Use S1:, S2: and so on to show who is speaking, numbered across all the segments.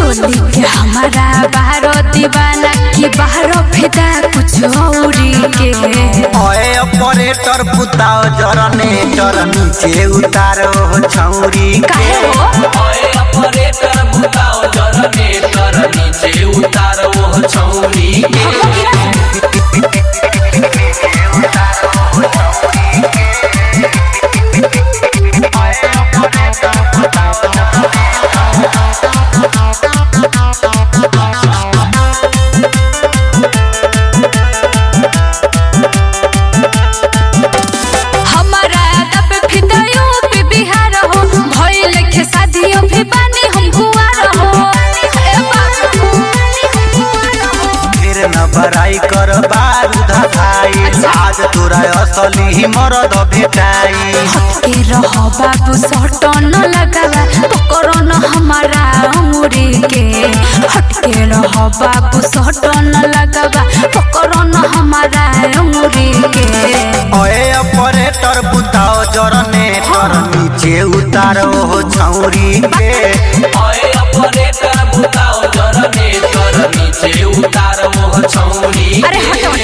S1: चोली के हमारा बाहर दीवाना की बाहर फिदा कुछ औरी के।
S2: ओए ऑपरेटर पुताओ जनरेटर नीचे उतारो छौरी के।
S3: ओए ऑपरेटर पुताओ जनरेटर नीचे उतारो छौरी के।
S2: बराई कर बारूद भाई आज तोरा असली मरद भेटाई।
S1: हटके रह बाबू सटन लगावा पकड़ न हमारा अंगूरी के। हटके रह बाबू सटन लगावा पकड़ न हमारा अंगूरी के।
S2: ओए ऑपरेटर बुताओ जनरेटर नीचे उतारो छौरी के।
S3: ओए ऑपरेटर बुताओ जनरेटर नीचे उतारो छौरी।
S1: अरे हटो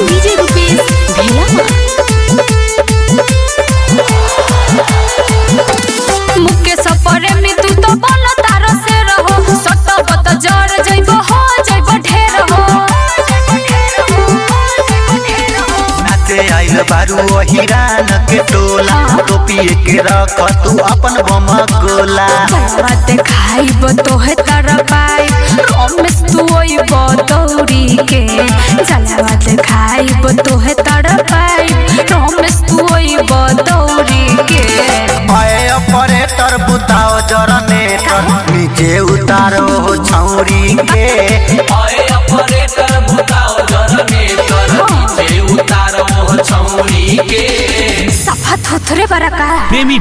S1: डीजे रुपेश भेला मुके सपरे में तू तो बन तार से रहो सटब त जड़ जइबो हो जइबो ढेर हो।
S2: नाचे आइल बारू हिरान के टोला टोपिए के रख तू अपन बम गोला।
S1: जलवा देखाइब तोहे तरपाई रमेश तू ओइब दौरी के। जलवा देखाइब तोहे तरपाई रमेश तू ओइब दौरी के।
S2: ओए ऑपरेटर बुताओ जनरेटर नीचे उतारो छौरी के।
S3: ओए ऑपरेटर बुताओ जनरेटर नीचे उतारो छौरी के।
S1: सफा थोथरे बरका
S4: प्रेमी